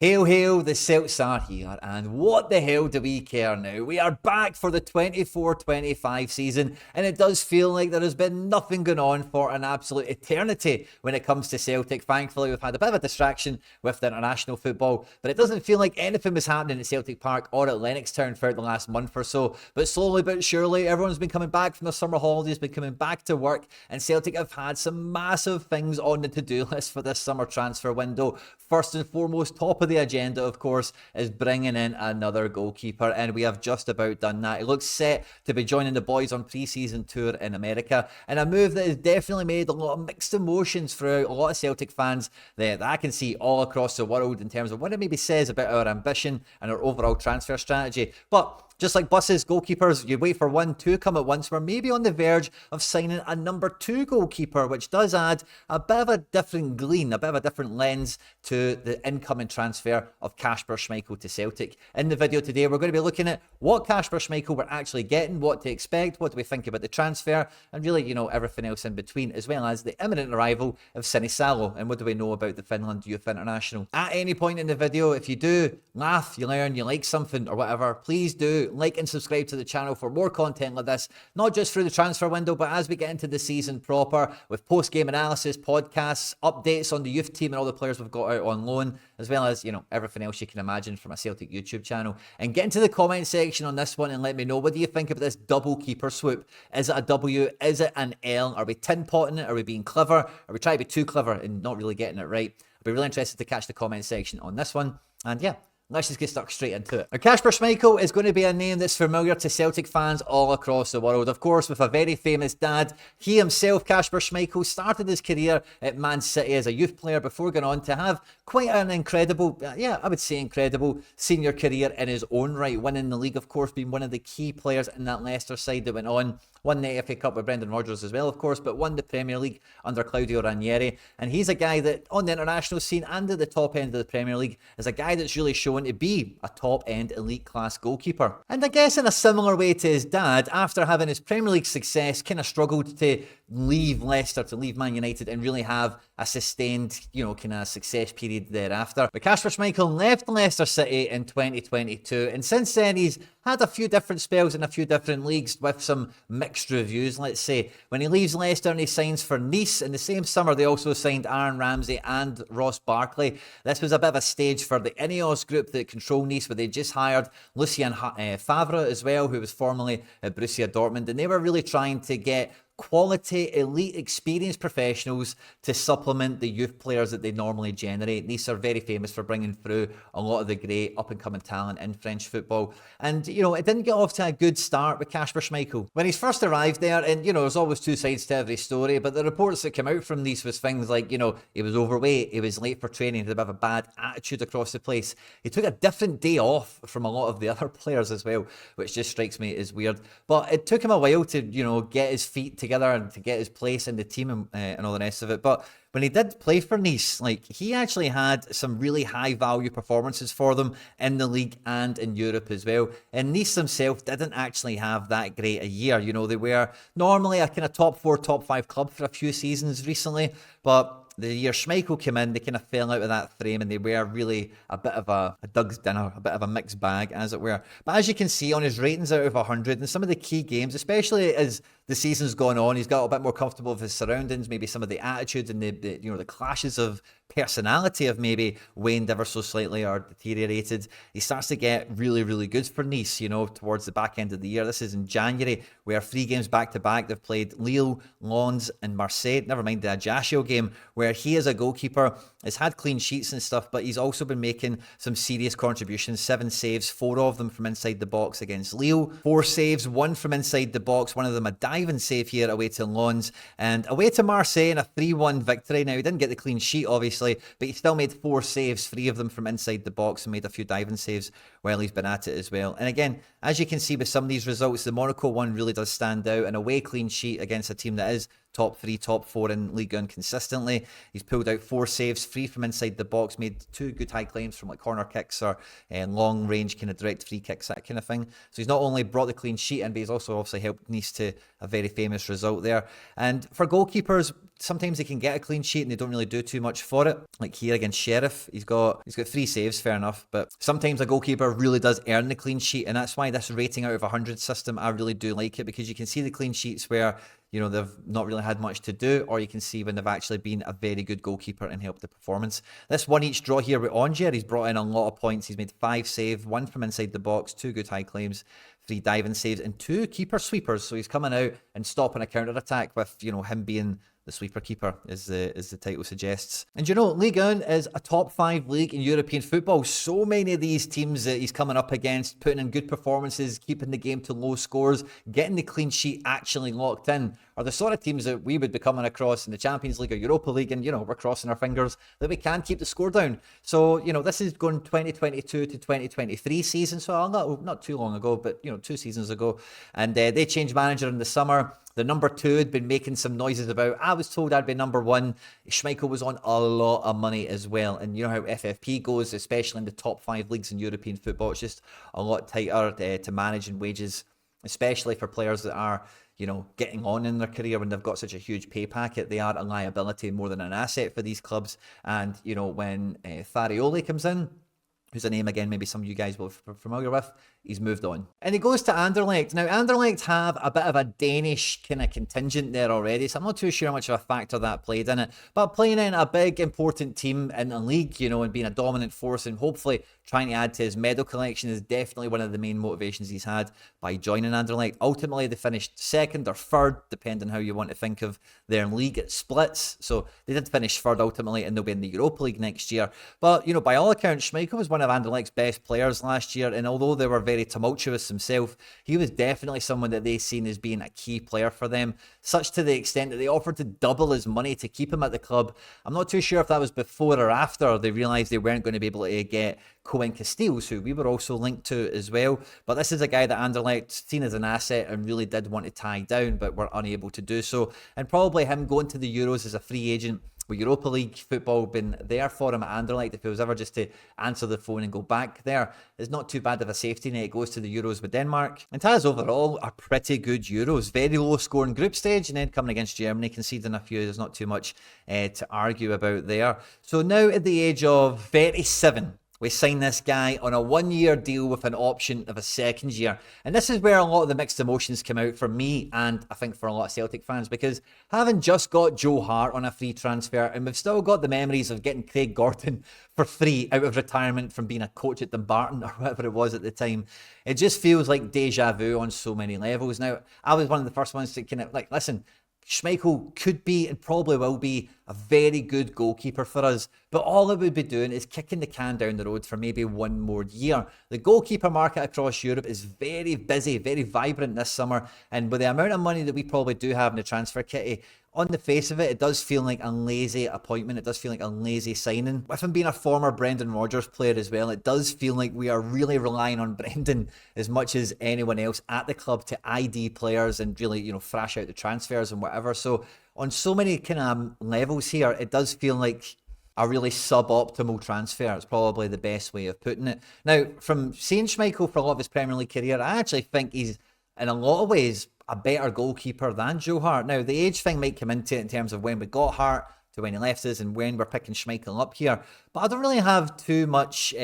Hail, hail, the Celts are here, and what the hell do we care now? We are back for the 24-25 season, and it does feel like there has been nothing going on for an absolute eternity when it comes to Celtic. Thankfully, we've had a bit of a distraction with the international football, but it doesn't feel like anything was happening at Celtic Park or at Lennoxtown throughout the last month or so. But slowly but surely, everyone's been coming back from the summer holidays, been coming back to work, and Celtic have had some massive things on the to-do list for this summer transfer window. First and foremost, top of the agenda, of course, is bringing in another goalkeeper, and we have just about done that. It looks set to be joining the boys on pre-season tour in America, and a move that has definitely made a lot of mixed emotions for a lot of Celtic fans that I can see all across the world in terms of what it maybe says about our ambition and our overall transfer strategy. But just like buses, goalkeepers, you wait for one to come at once. We're maybe on the verge of signing a number 2 goalkeeper, which does add a bit of a different gleam, a bit of a different lens to the incoming transfer of Kasper Schmeichel to Celtic. In the video today, we're going to be looking at what Kasper Schmeichel we're actually getting, what to expect, what do we think about the transfer, and really, everything else in between, as well as the imminent arrival of Sinisalo, and what do we know about the Finland Youth International. At any point in the video, if you do laugh, you learn, you like something or whatever, please do like and subscribe to the channel for more content like this, not just through the transfer window, but as we get into the season proper, with post-game analysis, podcasts, updates on the youth team and all the players we've got out on loan, as well as, everything else you can imagine from a Celtic YouTube channel. And get into the comment section on this one and let me know, what do you think about this double keeper swoop? Is it a W? Is it an L? Are we tin-potting it? Are we being clever? Are we trying to be too clever and not really getting it right? I'd be really interested to catch the comment section on this one. And yeah, let's just get stuck straight into it. Now, Kasper Schmeichel is going to be a name that's familiar to Celtic fans all across the world. Of course, with a very famous dad. He himself, Kasper Schmeichel, started his career at Man City as a youth player before going on to have quite an incredible, I would say incredible, senior career in his own right. Winning the league, of course, being one of the key players in that Leicester side that went on. Won the FA Cup with Brendan Rodgers as well, of course, but won the Premier League under Claudio Ranieri. And he's a guy that, on the international scene and at the top end of the Premier League, is a guy that's really shown to be a top-end elite-class goalkeeper. And I guess in a similar way to his dad, after having his Premier League success, kind of struggled to leave Leicester, to leave Man United, and really have a sustained, kind of success period thereafter. But Kasper Schmeichel left Leicester City in 2022, and since then he's had a few different spells in a few different leagues with some mixed reviews, let's say. When he leaves Leicester and he signs for Nice, in the same summer they also signed Aaron Ramsey and Ross Barkley. This was a bit of a stage for the Ineos group that control Nice, where they just hired Lucien Favre as well, who was formerly at Borussia Dortmund, and they were really trying to get quality, elite, experienced professionals to supplement the youth players that they normally generate. Nice are very famous for bringing through a lot of the great up-and-coming talent in French football. And, it didn't get off to a good start with Kasper Schmeichel. When he's first arrived there, and, there's always two sides to every story, but the reports that came out from Nice was things like, he was overweight, he was late for training, he had a bit of a bad attitude across the place. He took a different day off from a lot of the other players as well, which just strikes me as weird. But it took him a while to, get his feet together and to get his place in the team and all the rest of it. But when he did play for Nice, he actually had some really high value performances for them in the league and in Europe as well. And Nice themselves didn't actually have that great a year. They were normally a kind of top 4, top 5 club for a few seasons recently, but the year Schmeichel came in, they kind of fell out of that frame, and they were really a bit of a Doug's dinner, a bit of a mixed bag, as it were. But as you can see on his ratings out of 100, in some of the key games, especially as the season's gone on, he's got a bit more comfortable with his surroundings. Maybe some of the attitudes and the clashes of personality have maybe waned ever so slightly or deteriorated. He starts to get really, really good for Nice, towards the back end of the year. This is in January, where 3 games back-to-back, they've played Lille, Lens and Marseille. Never mind the Ajaccio game, where he as a goalkeeper has had clean sheets and stuff, but he's also been making some serious contributions. 7 saves, 4 of them from inside the box against Lille. 4 saves, 1 from inside the box, one of them a diving save here away to Lens, and away to Marseille in a 3-1 victory. Now, he didn't get the clean sheet, obviously, but he still made 4 saves, 3 of them from inside the box, and made a few diving saves while he's been at it as well. And again, as you can see with some of these results, the Monaco one really does stand out. An away clean sheet against a team that is top 3, top 4 in Ligue 1 consistently. He's pulled out 4 saves, 3 from inside the box, made 2 good high claims from like corner kicks or long range kind of direct free kicks, that kind of thing. So he's not only brought the clean sheet in, but he's also obviously helped Nice to a very famous result there. And for goalkeepers, sometimes they can get a clean sheet and they don't really do too much for it. Like here against Sheriff, he's got 3 saves, fair enough, but sometimes a goalkeeper really does earn the clean sheet, and that's why this rating out of 100 system, I really do like it, because you can see the clean sheets where, you know, they've not really had much to do, or you can see when they've actually been a very good goalkeeper and helped the performance. This 1-1 draw here with Angers, he's brought in a lot of points. He's made 5 saves, 1 from inside the box, 2 good high claims, 3 diving saves, and 2 keeper sweepers. So he's coming out and stopping a counter-attack with, you know, him being the sweeper keeper, as the title suggests. And you know, Ligue 1 is a top 5 league in European football. So many of these teams that he's coming up against, putting in good performances, keeping the game to low scores, getting the clean sheet actually locked in, are the sort of teams that we would be coming across in the Champions League or Europa League, and, you know, we're crossing our fingers that we can keep the score down. So, you know, this is going 2022 to 2023 season, so not too long ago, but, you know, 2 seasons ago. And they changed manager in the summer. The number 2 had been making some noises about, I was told I'd be number 1. Schmeichel was on a lot of money as well. And you know how FFP goes, especially in the top 5 leagues in European football. It's just a lot tighter to manage in wages, especially for players that are, you know, getting on in their career when they've got such a huge pay packet. They are a liability more than an asset for these clubs. And, you know, when Farioli comes in, who's a name, again, maybe some of you guys will be familiar with, he's moved on. And he goes to Anderlecht. Now, Anderlecht have a bit of a Danish kind of contingent there already, so I'm not too sure how much of a factor that played in it. But playing in a big, important team in the league, you know, and being a dominant force and hopefully trying to add to his medal collection is definitely one of the main motivations he's had by joining Anderlecht. Ultimately, they finished 2nd or 3rd, depending how you want to think of their league. It splits, so they did finish 3rd ultimately, and they'll be in the Europa League next year. But, you know, by all accounts, Schmeichel was one of Anderlecht's best players last year, and although they were very tumultuous himself, he was definitely someone that they seen as being a key player for them, such to the extent that they offered to double his money to keep him at the club. I'm not too sure if that was before or after they realised they weren't going to be able to get Cohen Casteels, who we were also linked to as well. But this is a guy that Anderlecht seen as an asset and really did want to tie down, but were unable to do so. And probably him going to the Euros as a free agent, with Europa League football been there for him at Anderlecht, if he was ever just to answer the phone and go back there, it's not too bad of a safety net. It goes to the Euros with Denmark. And has overall a pretty good Euros. Very low scoring group stage, and then coming against Germany, conceding a few, there's not too much to argue about there. So now at the age of 37, we signed this guy on a 1-year deal with an option of a 2nd year. And this is where a lot of the mixed emotions come out for me, and I think for a lot of Celtic fans, because having just got Joe Hart on a free transfer, and we've still got the memories of getting Craig Gordon for free out of retirement from being a coach at Dumbarton or whatever it was at the time, it just feels like deja vu on so many levels. Now, I was one of the first ones to kind of like, listen, Schmeichel could be and probably will be a very good goalkeeper for us, but all it would be doing is kicking the can down the road for maybe 1 more year. The goalkeeper market across Europe is very busy, very vibrant this summer, and with the amount of money that we probably do have in the transfer kitty, on the face of it, it does feel like a lazy appointment. It does feel like a lazy signing. With him being a former Brendan Rodgers player as well, it does feel like we are really relying on Brendan as much as anyone else at the club to ID players and really, you know, thrash out the transfers and whatever. So on so many kind of levels here, it does feel like a really suboptimal transfer. It's probably the best way of putting it. Now, from seeing Schmeichel for a lot of his Premier League career, I actually think he's, in a lot of ways, a better goalkeeper than Joe Hart. Now, the age thing might come into it in terms of when we got Hart to when he left us and when we're picking Schmeichel up here. But I don't really have too much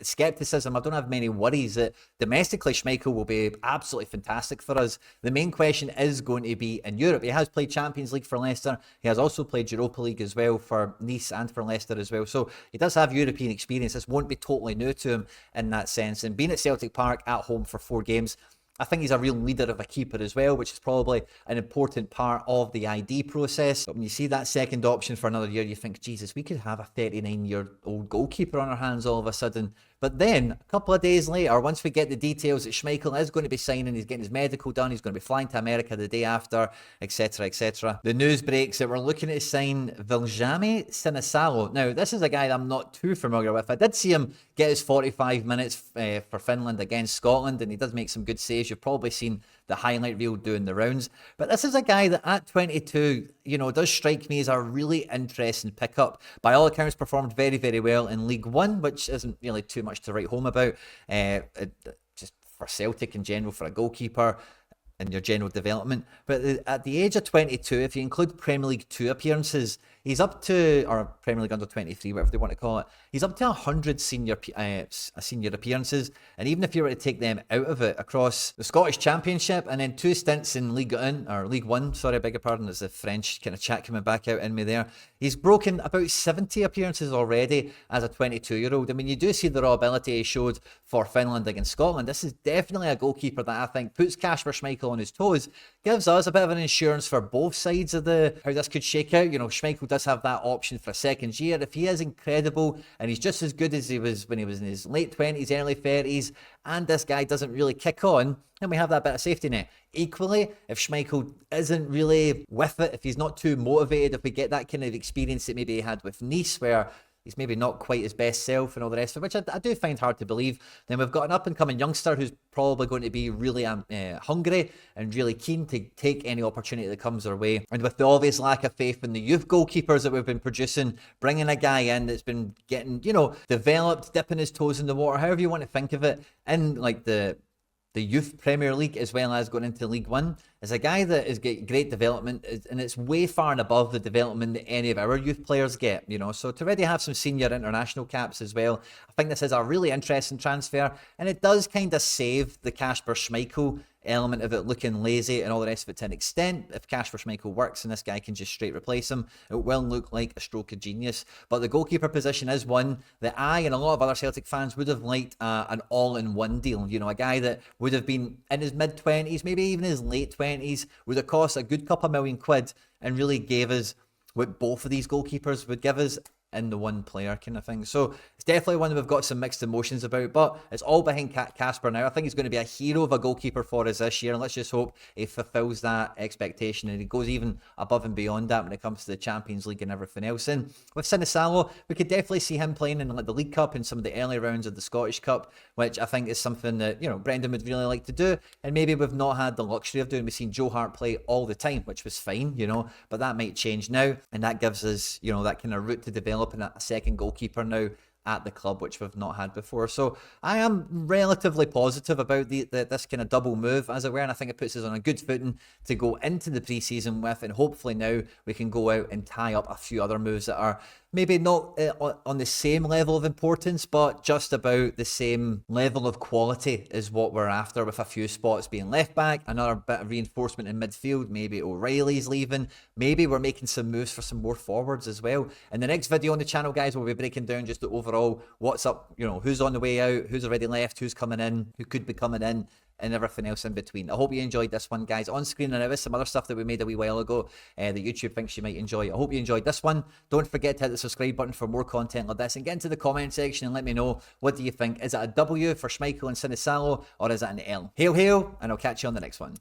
scepticism. I don't have many worries that domestically Schmeichel will be absolutely fantastic for us. The main question is going to be in Europe. He has played Champions League for Leicester. He has also played Europa League as well for Nice and for Leicester as well. So he does have European experience. This won't be totally new to him in that sense. And being at Celtic Park at home for 4 games, I think he's a real leader of a keeper as well, which is probably an important part of the ID process. But when you see that second option for another year, you think, Jesus, we could have a 39-year-old goalkeeper on our hands all of a sudden. But then, a couple of days later, once we get the details that Schmeichel is going to be signing, he's getting his medical done, he's going to be flying to America the day after, etc., etc., the news breaks that we're looking to sign Viljami Sinisalo. Now, this is a guy that I'm not too familiar with. I did see him get his 45 minutes for Finland against Scotland, and he does make some good saves. You've probably seen the highlight reel doing the rounds. But this is a guy that at 22, does strike me as a really interesting pickup. By all accounts, performed very, very well in League One, which isn't really too much to write home about. Just for Celtic in general, for a goalkeeper, and your general development. But at the age of 22, if you include Premier League 2 appearances, he's up to, or Premier League under 23, whatever they want to call it, he's up to 100 senior appearances. And even if you were to take them out of it across the Scottish Championship and then 2 stints in League 1, sorry, I beg your pardon, there's the French kind of chat coming back out in me there. He's broken about 70 appearances already as a 22-year-old. I mean, you do see the raw ability he showed for Finland against Scotland. This is definitely a goalkeeper that I think puts Kasper Schmeichel on his toes, gives us a bit of an insurance for both sides of how this could shake out. Schmeichel does have that option for a second year. If he is incredible and he's just as good as he was when he was in his late 20s, early 30s, and this guy doesn't really kick on, then we have that bit of safety net. Equally, if Schmeichel isn't really with it, if he's not too motivated, if we get that kind of experience that maybe he had with Nice, where he's maybe not quite his best self and all the rest of it, which I do find hard to believe, then we've got an up-and-coming youngster who's probably going to be really hungry and really keen to take any opportunity that comes our way. And with the obvious lack of faith in the youth goalkeepers that we've been producing, bringing a guy in that's been getting, developed, dipping his toes in the water, however you want to think of it, in like the youth Premier League as well as going into League One, is a guy that is getting great development, and it's way far and above the development that any of our youth players get, So to already have some senior international caps as well, I think this is a really interesting transfer, and it does kind of save the Kasper Schmeichel element of it looking lazy and all the rest of it to an extent. If Kasper Schmeichel works and this guy can just straight replace him, it will look like a stroke of genius. But the goalkeeper position is one that I and a lot of other Celtic fans would have liked an all-in-one deal. A guy that would have been in his mid-20s, maybe even his late 20s, would have cost a good couple £1 million and really gave us what both of these goalkeepers would give us in the one player kind of thing. So it's definitely one that we've got some mixed emotions about, but it's all behind Kasper now. I think he's going to be a hero of a goalkeeper for us this year, and let's just hope he fulfills that expectation and he goes even above and beyond that when it comes to the Champions League and everything else. And with Sinisalo, we could definitely see him playing in the League Cup and some of the early rounds of the Scottish Cup, which I think is something that, Brendan would really like to do, and maybe we've not had the luxury of doing. We've seen Joe Hart play all the time, which was fine, but that might change now, and that gives us, that kind of route to developing a second goalkeeper now at the club, which we've not had before. So I am relatively positive about this kind of double move, as it were, and I think it puts us on a good footing to go into the pre-season with, and hopefully now we can go out and tie up a few other moves that are maybe not on the same level of importance, but just about the same level of quality is what we're after, with a few spots being left back, another bit of reinforcement in midfield, maybe O'Reilly's leaving, maybe we're making some moves for some more forwards as well. In the next video on the channel, guys, we'll be breaking down just the overall what's up, who's on the way out, who's already left, who's coming in, who could be coming in, and everything else in between. I hope you enjoyed this one, guys. On screen, and there is some other stuff that we made a wee while ago that YouTube thinks you might enjoy. I hope you enjoyed this one. Don't forget to hit the subscribe button for more content like this, and get into the comment section and let me know, what do you think? Is it a W for Schmeichel and Sinisalo, or is it an L? Hail, hail, and I'll catch you on the next one.